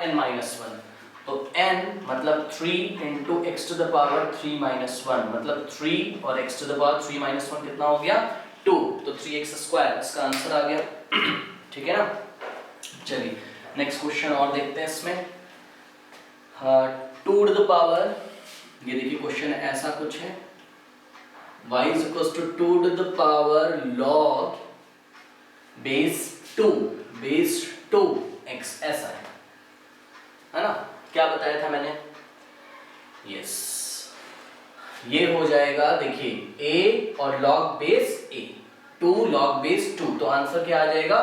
n minus one, तो n मतलब 3 into x to the power 3 minus one, मतलब 3 और x to the power 3 minus one कितना हो गया 2, तो 3x स्क्वायर इसका आंसर आ गया। ठीक है ना। चलिए नेक्स्ट क्वेश्चन और देखते हैं इसमें। 2 टू द पावर, ये देखिए क्वेश्चन ऐसा कुछ है, y is equal to 2 to the power log base 2 x, ऐसा है ना। क्या बताया था मैंने, यस ये हो जाएगा, देखिए a और log base a, 2 log base 2, तो आंसर क्या आ जाएगा,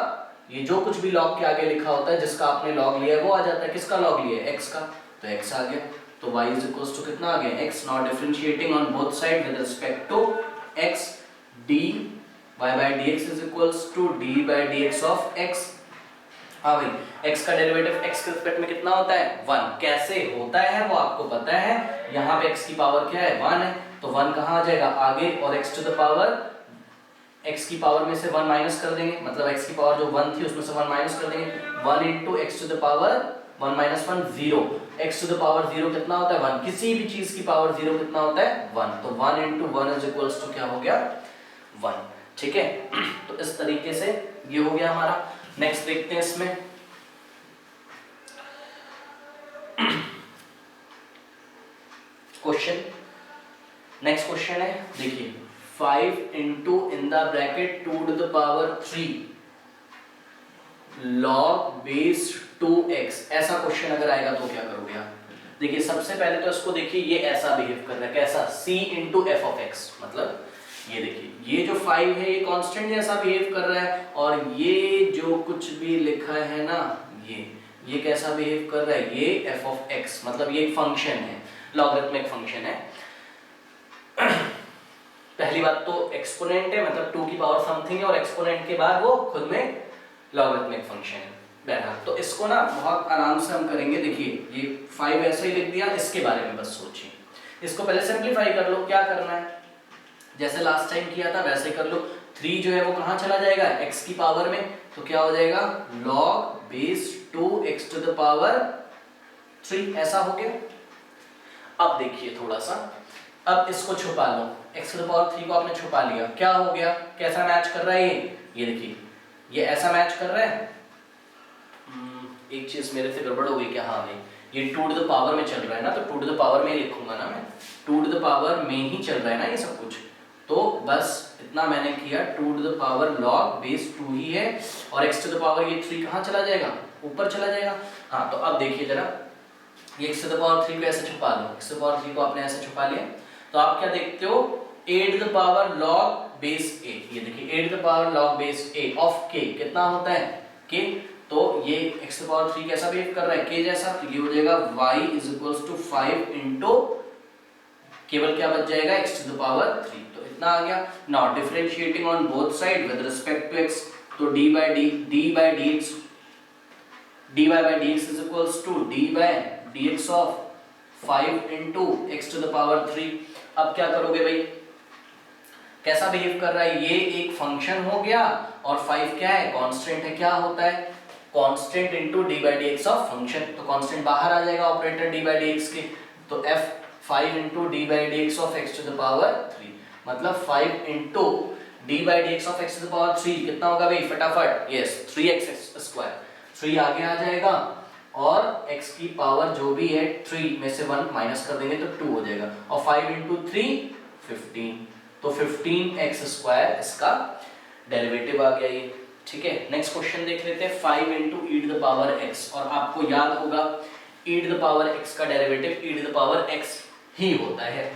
ये जो कुछ भी log के आगे लिखा होता है जिसका आपने log लिया है वो आ जाता है। किसका log लिया है, x का, तो x आ गया। तो y इज इक्वल टू कितना आ गया, x, not differentiating on both side with respect to x, dy by dx is equal to dy by dx of x। हाँ भाई, x का डेरिवेटिव x के रिस्पेक्ट में कितना होता है, 1। कैसे होता है वो आपको पता है, यहाँ पे x की पावर क्या है, 1 है, तो 1 कहाँ आ जाएगा आगे, और x to the power, x की पावर में से 1 माइनस कर देंगे, मतलब x की पावर जो 1 थी उसमें से 1 माइनस कर देंगे, 1 into x to the power 1 minus 1 0, x to the power 0 कितना होता है 1, किसी भी चीज की पावर 0 कितना होता है 1, तो 1 इंटू 1 इज इक्वल्स टू क्या हो गया 1। ठीक है, तो इस तरीके से ये हो गया हमारा। नेक्स्ट देखते हैं इसमें, क्वेश्चन, नेक्स्ट क्वेश्चन है, देखिए 5 into in the bracket 2 to the power 3 log base 2x, ऐसा क्वेश्चन अगर आएगा तो क्या करोगे आप। देखिए सबसे पहले तो इसको देखिए, ये ऐसा बिहेव कर रहा है, कैसा, c into F of x, मतलब ये देखिए ये जो 5 है ये कांस्टेंट जैसा बिहेव कर रहा है, और ये जो कुछ भी लिखा है ना, ये कैसा बिहेव कर रहा है, ये f ऑफ x, मतलब ये एक फंक्शन है, लॉगरिथमिक फंक्शन है। पहली बात तो एक्सपोनेंट है, मतलब 2 की पावर समथिंग है, और एक्सपोनेंट के बाद वो खुद में लॉगरिथमिक फंक्शन है। बहरहाल तो इसको ना बहुत आराम से हम करेंगे। देखिए ये 5 ऐसे ही लिख दिया, इसके बारे में बस सोचिए, इसको पहले सिंपलीफाई कर लो। क्या करना है, जैसे लास्ट टाइम किया था वैसे कर लो। 3 जो है वो कहाँ चला जाएगा, x की पावर में, तो क्या हो जाएगा log base 2x to the power 3, ऐसा हो गया। अब देखिए थोड़ा सा, अब इसको छुपा लो, x टू द पावर 3 को आपने छुपा लिया, क्या हो गया, कैसा मैच कर रहा है ये देखिए ये ऐसा मैच कर रहा है। एक चीज मेरे से गड़बड़ हो गई क्या, हाँ भाई ये 2 टू द पावर में चल रहा है ना, तो 2 टू द पावर में लिखूंगा ना मैं, 2 टू द पावर में ही चल रहा है ना ये सब कुछ, तो बस इतना मैंने किया, 2 to the power log base 2 ही है, और x टू द पावर ये 3 कहाँ चला जाएगा, ऊपर चला जाएगा। हाँ तो अब देखिए जरा, ये x टू द पावर 3 को ऐसे छुपा लो, x टू द पावर 3 को आपने ऐसे छुपा लिया, तो आप क्या देखते हो, a to the power log base a, ये देखिए a to the power log base a of k कितना होता है k, तो ये x टू द पावर 3 कैसा बिहेव कर रहा है, k जैसा, तो ये हो जाएगा y is equals to 5 into केवल क्या बच जाएगा x टू द पावर 3, तो इतना आ गया। Now differentiating on both side with respect to x, तो dy by dx is equals to dy by dx of 5 into x to the power 3। अब क्या करोगे भाई, कैसा बिहेव कर रहा है, ये एक फंक्शन हो गया, और 5 क्या है, कांस्टेंट है, क्या होता है constant into d by d x of function, तो कांस्टेंट बाहर आ जाएगा operator d by d x के, तो f 5 into d by d x of x to the power 3, मतलब 5 into d by d x of x to the power 3 कितना होगा भाई फटाफट, यस 3x स्क्वायर, 3 आगे आ जाएगा, और x की पावर जो भी है 3 में से 1 माइनस कर देंगे तो 2 हो जाएगा, और 5 इंटू 3 15, तो 15x स्क्वायर इसका डेरिवेटिव आ गया ये। ठीक है, नेक्स्ट क्वेश्चन देख लेते हैं, 5 into e to the power x, और आपको याद होगा e to the power x का derivative e to the power x ही होता है।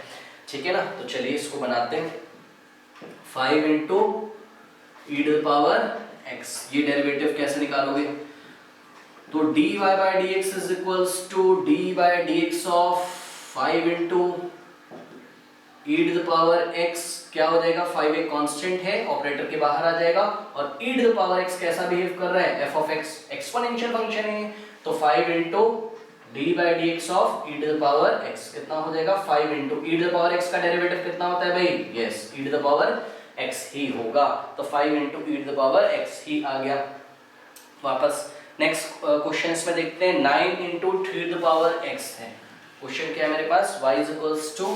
ठीक है ना, तो चलिए इसको बनाते हैं, 5 into e to the power x, ये डेरिवेटिव कैसे निकालोगे, तो dy by dx is equals to d by dx of 5 into e to the power x, क्या हो जाएगा, 5 एक कांस्टेंट है, ऑपरेटर के बाहर आ जाएगा, और e to the power x कैसा बिहेव कर रहा है, f of x exponential function है, तो 5 into d by dx of e to the power x कितना हो जाएगा, 5 into e to the power x का डेरिवेटिव कितना होता है भाई, yes e to the power x ही होगा, तो 5 into e to the power x ही आ गया। वापस नेक्स्ट क्वेश्चन में देखते हैं 9 into 3 to the power x है। क्वेश्चन क्या है मेरे पास, y is equals to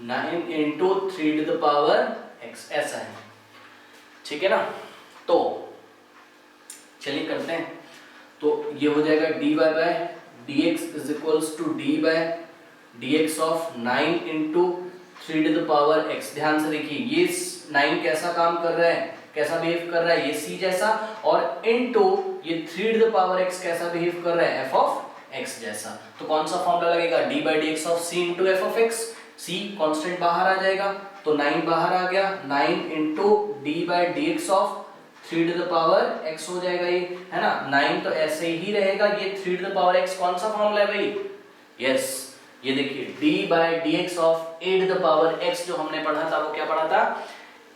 9 into 3 to the power x, ऐसा है, ठीक है ना। तो चलिए करते हैं, तो ये हो जाएगा dy by dx is equals to d by dx of 9 into 3 to the power x। ध्यान से देखिए ये 9 कैसा काम कर रहा है, कैसा बिहेव कर रहा है, ये c जैसा, और इनटू ये 3 टू द पावर x कैसा बिहेव कर रहा है, f ऑफ x जैसा। तो कौन सा फॉर्मूला लगेगा, d by dx of c into f of x। c constant बाहर आ जाएगा तो 9 बाहर आ गया, 9 into d by dx of 3 to the power x हो जाएगा, ये है ना। 9 तो ऐसे ही रहेगा, ये 3 टू द पावर x कौन सा फॉर्मूला है भाई, यस ये देखिए d by dx of a to the power x जो हमने पढ़ा था, वो क्या पढ़ा था,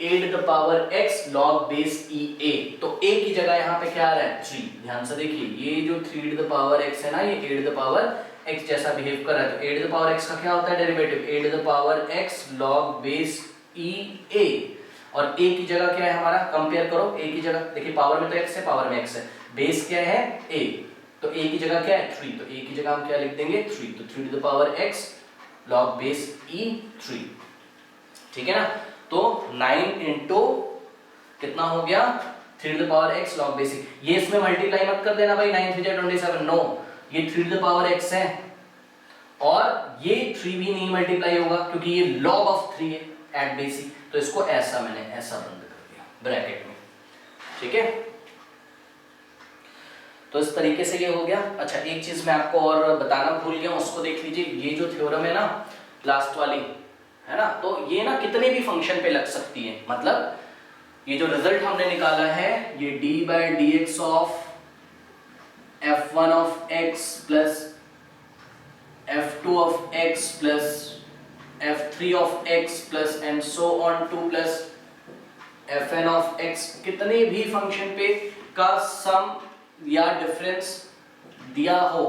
a to the power x log base e a। तो a की जगह यहाँ पे क्या आ रहा है 3। ध्यान से देखिए ये जो 3 टू द पावर x है ना, ये a to the power x जैसा बिहेव कर रहा है। तो a to the power x का क्या होता है derivative, a to the power x log base e a, और a की जगह क्या है हमारा, कंपेयर करो a की जगह, देखिए पावर में तो x है, पावर में x है, बेस क्या है a, तो a की जगह क्या है 3, तो a की जगह हम क्या लिख देंगे 3, तो 3 to the power x log base e 3, ठीक है ना। तो 9 इंटू कितना हो गया 3 to the power x log base e, ये इसमें मल्टीप्लाई मत कर देना भाई, 9 3 जा 27, नो, ये 3 टू द पावर x है और ये 3 भी नहीं मल्टीप्लाई होगा क्योंकि ये log ऑफ 3 है एट बेस e, तो इसको ऐसा मैंने ऐसा बंद कर दिया ब्रैकेट में, ठीक है। तो इस तरीके से ये हो गया। अच्छा एक चीज मैं आपको और बताना भूल गया, उसको देख लीजिए, ये जो थ्योरम है ना लास्ट वाली, है ना, तो ये ना कितने भी फंक्शन पे लग सकती है। मतलब ये जो रिजल्ट हमने निकाला है, ये d by d x of f1 of x plus f2 of x plus f3 of x plus and so on two plus fn of x, कितने भी फंक्शन पे का सम या डिफरेंस दिया हो,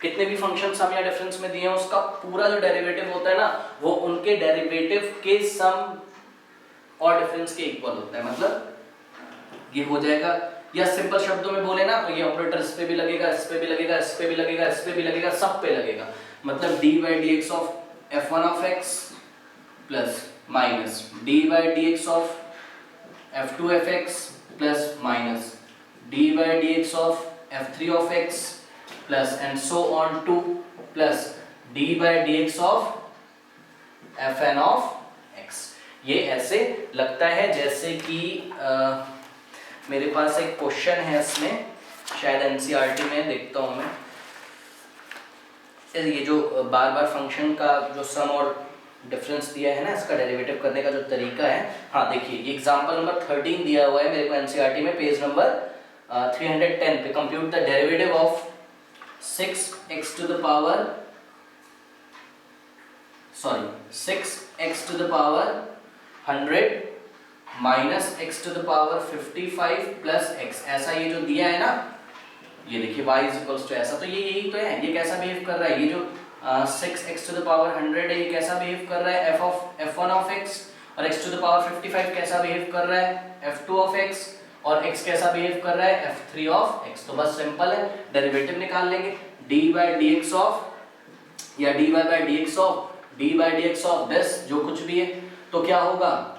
कितने भी फंक्शन सम या डिफरेंस में दिए हैं, उसका पूरा जो डेरिवेटिव होता है ना, वो उनके डेरिवेटिव के सम और डिफरेंस के इक्वल होता है। मतलब ये हो जाएगा, या सिंपल शब्दों में बोले ना तो ये ऑपरेटर इस पे भी लगेगा, इस पे भी लगेगा, इस पे भी लगेगा, इस पे भी लगेगा, सब पे लगेगा। मतलब d by d x of f1 of x plus minus d by d x of f2 of x plus minus d by d x of f3 of x plus and so on two plus d by d x of fn of x। ये ऐसे लगता है जैसे कि मेरे पास एक question है इसमें, शायद एनसीईआरटी में देखता हूं मैं, ये जो बार बार फंक्शन का जो सम और डिफरेंस दिया है ना, इसका डेरिवेटिव करने का जो तरीका है, हाँ देखिए एग्जांपल नंबर 13 दिया हुआ है मेरे को एनसीईआरटी में, पेज नंबर 310 पे, compute the derivative of 6x to the power 6x to the power 100 minus x to the power 55 plus x, ऐसा ये जो दिया है ना, ये देखिए y इज इक्वल्स टू ऐसा, तो ये यही तो है, ये कैसा बिहेव कर रहा है, ये जो 6x टू द पावर 100 है, ये कैसा बिहेव कर रहा है f1 ऑफ x, और x टू द पावर 55 कैसा बिहेव कर रहा है f2 ऑफ x, और x कैसा बिहेव कर रहा है f3 ऑफ x। तो बस सिंपल है, डेरिवेटिव निकाल लेंगे, d by d x of या dy by d x of d by d x of this जो कुछ भी है, तो क्या होगा,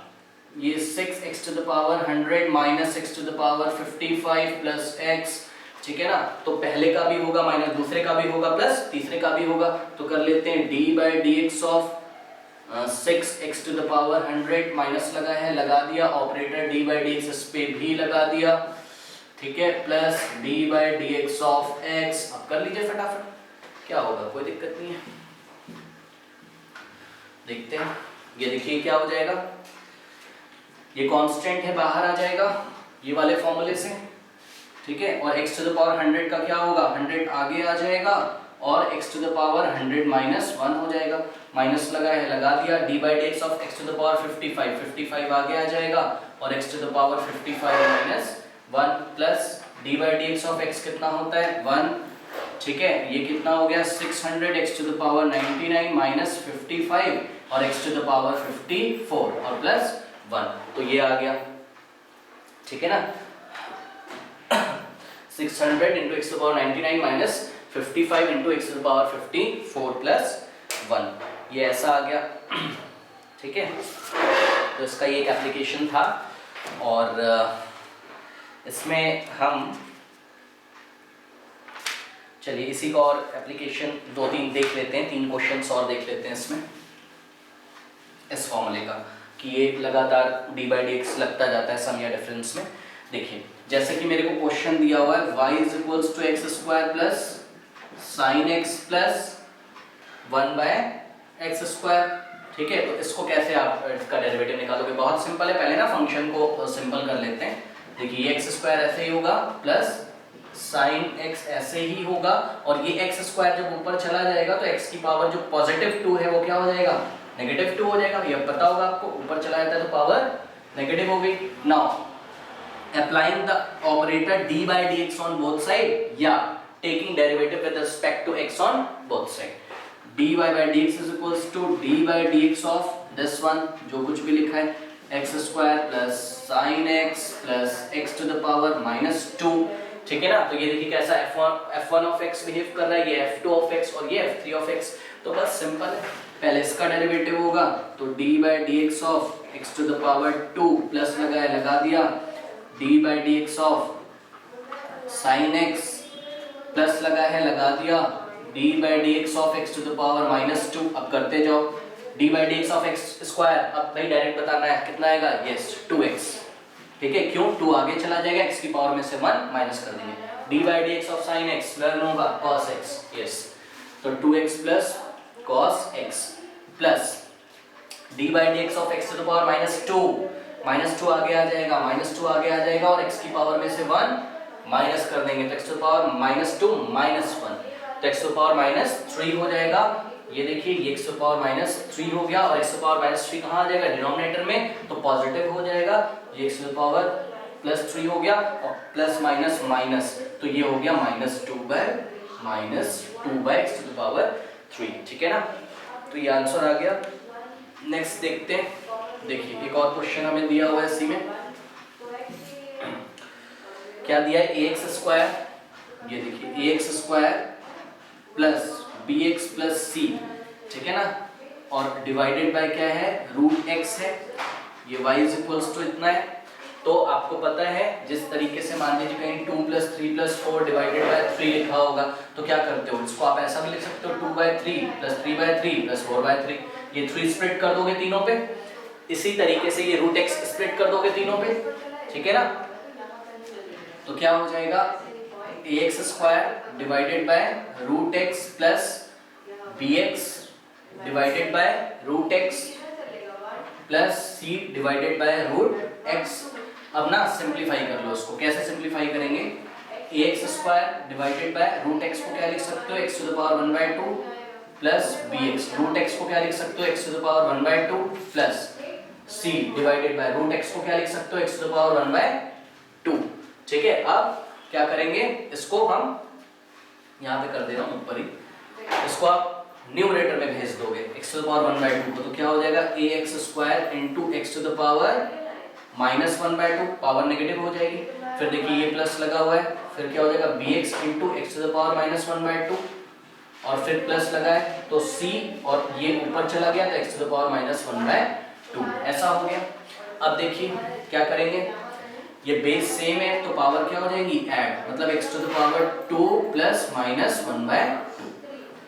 ये 6x to the power 100 minus 6 to the power 55 plus x, ठीक है ना। तो पहले का भी होगा माइनस दूसरे का भी होगा प्लस तीसरे का भी होगा, तो कर लेते हैं d by d x of 6x to the power 100 minus लगा है, लगा दिया, operator d by d x इस पे भी लगा दिया, ठीक है, plus d by d x of x। अब कर लीजिए फटाफट, क्या होगा, कोई दिक्कत नहीं है, देखते हैं। ये देखिए क्या हो जाएगा, ये कांस्टेंट है, बाहर आ जाएगा ये वाले फॉर्मूले से, ठीक है, और x टू द पावर 100 का क्या होगा, 100 आगे आ जाएगा, और x to the power 100 minus 1 हो जाएगा, माइनस लगा है, लगा दिया, d by d x of x to the power 55 आगे आ जाएगा, और x to the power 55 minus 1 plus d by d x of x कितना होता है 1, ठीक है, ये कितना हो गया 600 x to the power 99 minus 55 और x टू द पावर 54 और प्लस 1, तो ये आ गया, ठीक है ना। 600 into x to the power 99 minus 55 into x to the power 54 plus 1, ये ऐसा आ गया। ठीक है, तो इसका ये एक एप्लीकेशन था और इसमें हम चलिए इसी का और एप्लीकेशन 2-3 देख लेते हैं, 3 क्वेश्चंस और देख लेते हैं इसमें इस फॉर्मूले का कि ये लगातार डी बाई डी एक्स लगता जाता है सम या डिफरेंस में। देखिए जैसे कि मेरे को क्वेश्चन दिया हुआ है y is equals to x square plus sine x plus 1 by x square. ठीक है, तो इसको कैसे आप इसका डेरिवेटिव निकालोगे? बहुत सिंपल है, पहले ना फंक्शन को सिंपल कर लेते हैं। देखिए ये एक्स स्क्वायर ऐसे ही होगा प्लस साइन एक्स ऐसे ही होगा, और ये एक्स स्क्वायर जब ऊपर चला जाएगा तो एक्स की पावर जो पॉजिटिव 2 है वो क्या हो जाएगा? नेगेटिव 2 हो जाएगा। ये पता होगा आपको, ऊपर चला जाता है तो पावर नेगेटिव हो गई। Now applying the operator d by dx on both side या taking derivative with respect to x on both side, dy by dx is equals to d by dx of this one जो कुछ भी लिखा है x square plus sin x plus x to the power minus 2। ठीक है ना, तो ये देखिए कैसा f1 of x बिहेव कर रहा है, ये f2 of x और ये f3 of x। तो बस सिंपल है, पहले इसका डेरिवेटिव होगा तो d by dx of x to the power 2 plus लगा दिया d by dx of sin x plus लगा दिया d by dx of x to the power minus 2। अब करते जाओ d by dx of x square, अब भाई direct बताना है कितना आएगा? Yes 2x। ठीक है, क्यों? 2 आगे चला जाएगा, x की पावर में से 1 माइनस कर देंगे। d by dx of sin x learn होगा cos x, यस तो 2x plus cos x plus d by dx of x to the power minus 2, minus 2 आगे आ जाएगा, माइनस 2 आगे आ जाएगा और x की पावर में से 1 माइनस कर देंगे तो x to the power minus 2 minus 1, तो x to the power minus 3 हो जाएगा। ये देखिए ये x to the power minus 3 हो गया और x to the power minus 3 कहाँ आ जाएगा? डिनोमिनेटर में, तो पॉजिटिव हो जाएगा। ये x to the power plus 3 हो गया और प्लस माइनस माइनस, तो ये हो गया minus 2 by x to the power 3। ठीक है ना, तो ये आंसर आ गया। नेक्स्ट देखते हैं, देखिए एक और क्वेश्चन हमें दिया हुआ है इसी में, क्या दिया है? ax स्क्वायर, ये देखिए ax square plus bx plus c, ठीक है ना, और डिवाइडेड बाय क्या है? रूट x है, ये y इज इक्वल्स टू इतना है। तो आपको पता है जिस तरीके से मान लीजिए कहीं 2 प्लस 3 प्लस 4 डिवाइडेड बाय 3 लिखा होगा तो क्या करते हो? इसको आप ऐसा भी लिख सकते हो 2 by 3 plus 3 by 3 plus 4 by 3, ये 3 स्प्लिट कर दोगे तीनों पे। इसी तरीके से ये रूट x स्प्लिट कर दोगे तीनों पे, ठीक है ना, तो क्या हो जाएगा? ax square divided by root x plus bx divided by root x plus c divided by root x। अब ना सिंप्लीफाई कर लो इसको, कैसे सिंप्लीफाई करेंगे? ax square divided by root x को क्या लिख सकते हो? x to the power 1 by 2 plus bx, root x को क्या लिख सकते हो? x to the power 1 by 2 plus c divided by root x को क्या लिख सकते हो? x to the power 1 by 2। ठीक है, अब क्या करेंगे? इसको हम यहाँ पे कर दे रहा हूँ ऊपर ही, इसको आप न्यूमरेटर में भेज दोगे x to the power 1 by 2 को, तो क्या हो जाएगा? ax square into x to the power minus 1 by 2, power negative हो जाएगी। फिर देखिए ये प्लस लगा हुआ है, फिर क्या हो जाएगा? bx into x to the power minus 1 by 2 और फिर प्लस लगा है तो c और ये ऊपर चला गया तो x to the power minus 1 by 2, ऐसा हो गया। अब देखिए क्या करेंगे? ये बेस सेम है तो पावर क्या हो जाएगी? ऐड, मतलब x to the power 2 plus minus 1 by 2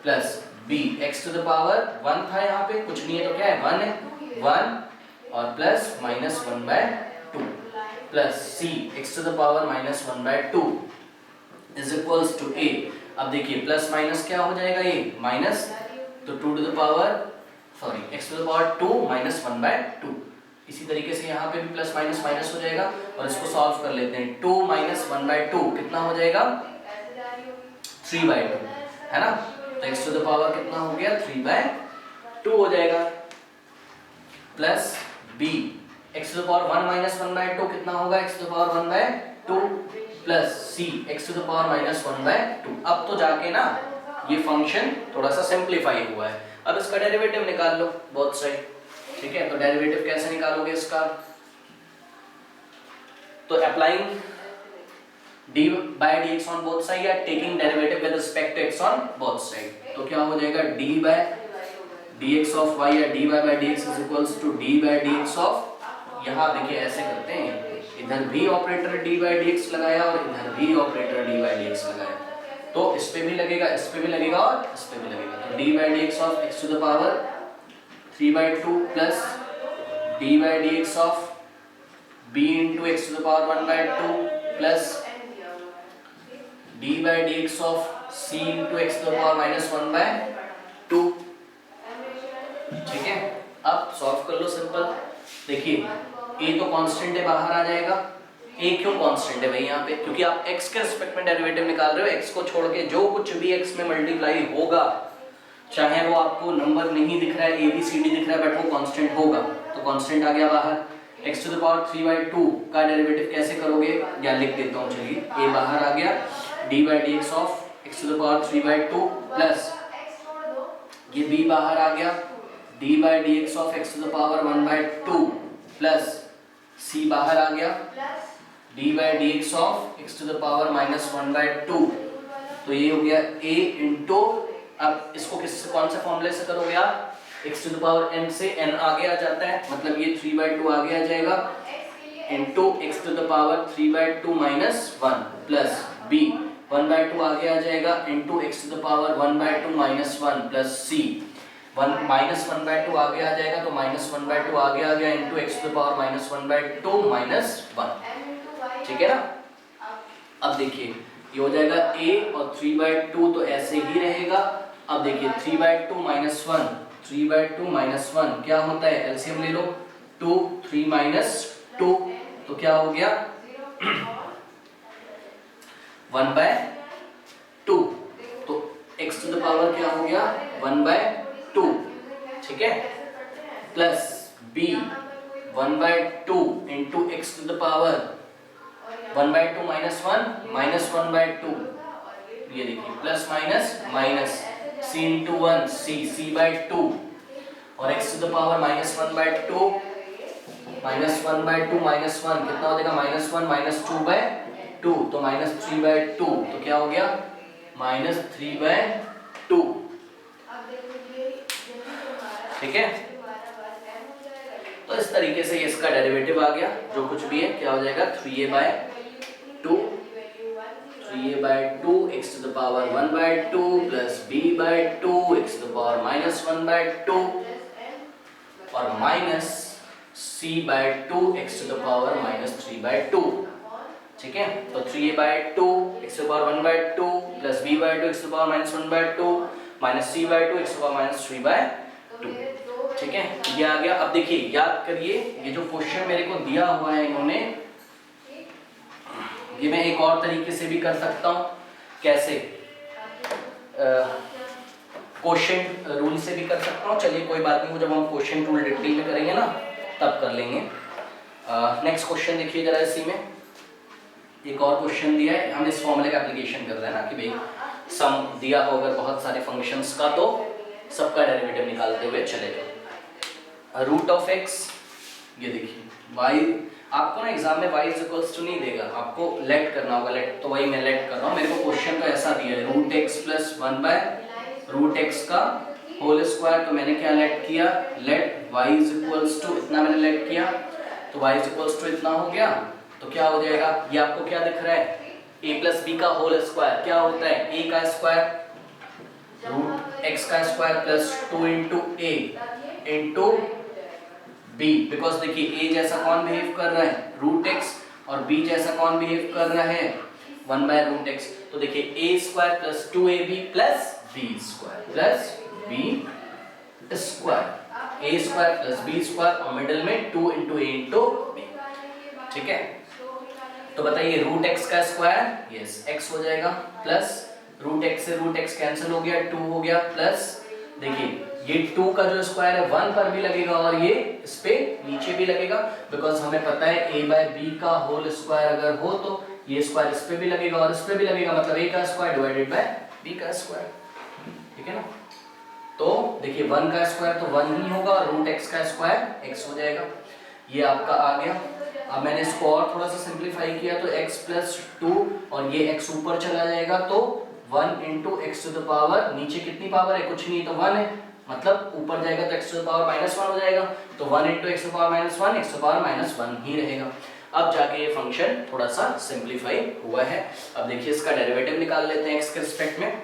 plus b, x to the power 1 था यहाँ पे, कुछ नहीं है तो क्या है? 1 है, 1 और plus minus 1 by 2 plus c x to the power minus 1 by 2 is equals to a। अब देखिए प्लस माइनस क्या हो जाएगा? ये माइनस, तो 2 to the power x to the power 2 minus 1 by 2। इसी तरीके से यहाँ पे भी प्लस माइनस माइनस हो जाएगा और इसको सॉल्व कर लेते हैं। 2 माइनस 1 बाय 2 कितना हो जाएगा? 3 बाय 2, है ना, तो x टू द पावर कितना हो गया? 3 बाय 2 हो जाएगा plus b, x to the power 1 minus 1 by 2 कितना होगा? x to the power 1 by 2 plus c x to the power minus 1 by 2। अब तो जाके ना ये फंक्शन थोड़ा सा सिंप्लीफाई हुआ है, अब इसका डेरिवेटिव निकाल लो, बहुत सही। ठीक है, तो डेरिवेटिव कैसे निकालोगे इसका? तो applying d by d x on both side या taking derivative with respect to x on both side. तो क्या हो जाएगा d by d x of y या d y by d x is equals to d by d x of, यहाँ देखिए ऐसे करते हैं, इधर भी operator d by d x लगाया और इधर भी operator d by d x लगाया, तो इस पे भी लगेगा, इस पे भी लगेगा और इस पे भी लगेगा। तो d by d x of x to the power 3/2 plus d by d x of b into x to the power 1/2 plus d by dx of c into x to the power -1/2। ठीक है, अब solve कर लो simple. देखिए a तो constant है, बाहर आ जाएगा। a क्यों कांस्टेंट है भाई यहाँ पे? क्योंकि आप x के रिस्पेक्ट में डेरिवेटिव निकाल रहे हो, x को छोड़ के जो कुछ भी x में मल्टीप्लाई होगा, चाहे वो आपको नंबर नहीं दिख रहा है, a b c d दिख रहा है, बट वो कांस्टेंट होगा, तो कांस्टेंट आ गया बाहर। x to the power 3/2 का डेरिवेटिव कैसे करोगे, या लिख देता हूँ चलिए, a बाहर आ गया, d by dx of x to the power 3/2 plus ये b बाहर आ गया, d by dx of x to the power 1/2 plus c बाहर आ गया, d by dx of x to the power -1/2। तो ये हो गया a इंटू, अब इसको किस कौन से फॉर्मूले से करोगे आप, x to the power n से n आगे आ जाता है, मतलब ये 3/2 आगे आ जाएगा, into x to the power 3/2 - 1 plus b 1/2 आगे आ जाएगा, into x to the power 1/2 - 1 plus c 1/2 आगे आ जाएगा, तो -1/2 आगे आ गया, into x to the power -1/2 - 1। ठीक है ना? अब देखिए ये हो जाएगा a और 3/2 तो ऐसे ही रहेगा। अब देखिए 3/2 - 1, 3/2 - 1 क्या होता है, एलसीएम ले लो, 2 3 - 2 तो क्या हो गया 1/2, तो x to the power क्या हो गया 1/2। ठीक है, plus b 1/2 into x to the power 1/2 - 1 -1/2, ये देखिए plus minus minus c into 1 c/2 और x to the power -1/2 -1/2 -1 कितना हो जाएगा -1 -2/2, तो -3/2, तो क्या हो गया -3/2। ठीक है, तो इस तरीके से इसका डेरिवेटिव आ गया, जो कुछ भी है क्या हो जाएगा 3a/2 x to the power 1/2 plus b/2 x to the power -1/2 और minus c/2 x to the power -3/2। ठीक है, तो 3a/2 x to the power 1/2 plus b/2 x to the power -1/2 minus c/2 x to the power -3/2। ठीक है, ये आ गया। अब देखिए याद करिए, ये जो क्वेश्चन मेरे को दिया हुआ है इन्होंने, ये मैं एक और तरीके से भी कर सकता हूँ। कैसे? क्वोशिएंट रूल से भी कर सकता हूँ। चलिए कोई बात नहीं, वो जब हम क्वोशिएंट रूल डिटेल में करेंगे ना तब कर लेंगे। नेक्स्ट क्वेश्चन देखिए जरा, इसी में एक और क्वेश्चन दिया है, हम इस फॉर्मूले का एप्लीकेशन कर रहे हैं ना कि भाई सम दिया हो अगर बहुत सारे फंक्शंस का, तो सबका डेरिवेटिव निकालते हुए चले जाओ। रूट ऑफ एक्स, ये देखिए y, आपको ना एग्जाम में y इक्वल्स टू नहीं देगा, आपको लेट करना होगा। लेट तो वही मैं लेट कर रहा हूँ, मेरे को क्वेश्चन तो ऐसा दिया है रूट एक्स प्लस 1/√x का होल स्क्वायर, तो मैंने क्या लेट किया, लेट y इक्वल्स टू इतना मैंने लेट किया, तो y इक्वल्स टू इतना हो गया। तो क्या हो जाएगा, ये आपको क्या दिख रहा है, a प्लस b का होल स्क्वायर क्या होता है, a का स्क्वायर रूट x का square plus 2 into a into b, because देखिए a जैसा कौन बिहेव कर रहा है रूट x, और b जैसा कौन बिहेव कर रहा है 1/√x। तो देखिए a square plus 2ab plus b square plus b square, a square plus b square और मिडिल में 2 इंटू a इंटू b। ठीक है, तो बताइए रूट x का स्क्वायर, यस x हो जाएगा, प्लस रूट x से रूट x कैंसिल हो गया, 2 हो गया, प्लस देखिए ये 2 का जो स्क्वायर है 1 पर भी लगेगा और ये इस पे नीचे भी लगेगा, बिकॉज हमें पता है a/b का होल स्क्वायर अगर हो तो ये स्क्वायर इस पे भी लगेगा और इस पे भी लगेगा, मतलब a का स्क्वायर डिवाइडेड बाय b का स्क्वायर। ठीक है ना, तो देखिए 1 का स्क्वायर तो 1 ही होगा और रूट x का स्क्वायर x हो जाएगा। ये आपका आ गया। अब मैंने इसको और थोड़ा सा सिंप्लीफाई किया तो x प्लस 2 और ये x ऊपर चला जाएगा तो 1 into x to the power, नीचे कितनी पावर है, कुछ नहीं तो 1 है, मतलब ऊपर जाएगा तो x to the power minus 1 हो जाएगा, तो 1 into x to the power minus 1 x to the power minus 1 ही रहेगा। अब जाके ये फंक्शन थोड़ा सा सिंप्लीफाई हुआ है। अब देखिए इसका डेरिवेटिव निकाल लेते हैं x के रिस्पेक्ट में।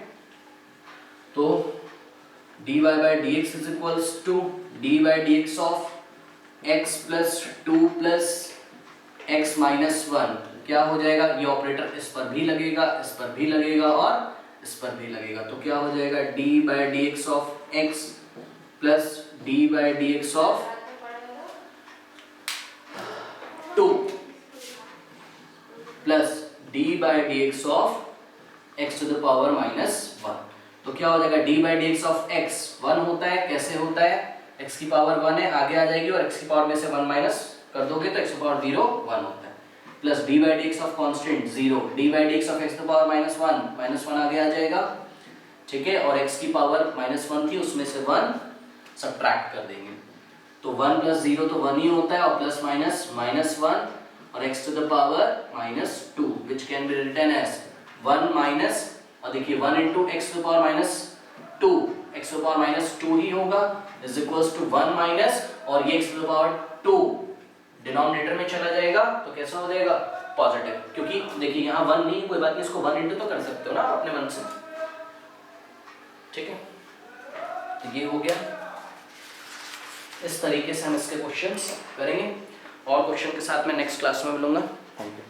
तो dy by dx is equals to d by dx of x plus 2 plus x minus 1 क्या हो जाएगा, ये ऑपरेटर इस पर भी लगेगा, इस पर भी लगेगा और इस पर भी लगेगा, तो क्या हो जाएगा d by dx of x plus d by dx of 2 plus d by dx of x to the power minus 1। तो क्या हो जाएगा d by dx of x 1 होता है, कैसे होता है, x की पावर 1 है, आगे आ जाएगी और x की पावर में से 1 माइनस कर दोगे तो x की पावर 0 1 होता है, plus d by dx of constant 0, d by dx of x to the power minus 1 आगे आ जाएगा, ठीक है, और x की पावर माइनस 1 थी उसमें से 1 सब्ट्रैक्ट कर देंगे, तो 1 प्लस 0 तो 1 ही होता है और प्लस माइनस माइनस 1 और x to the power minus 2 which can be written as 1 minus, और देखिए 1 into x to the power minus 2, x to the power minus 2 ही होगा is equals to 1 माइनस और ये x to the power 2 denominator में चला जाएगा तो कैसा हो जाएगा पॉजिटिव, क्योंकि देखिए यहाँ 1 नहीं, कोई बात नहीं, इसको 1 into तो कर सकते हो ना अपने मन से, ठीक है, तो ये हो गया। इस तरीके से हम इसके क्वेश्चंस करेंगे और क्वेश्चन के साथ मैं नेक्स्ट क्लास में मिलूंगा। Thank you.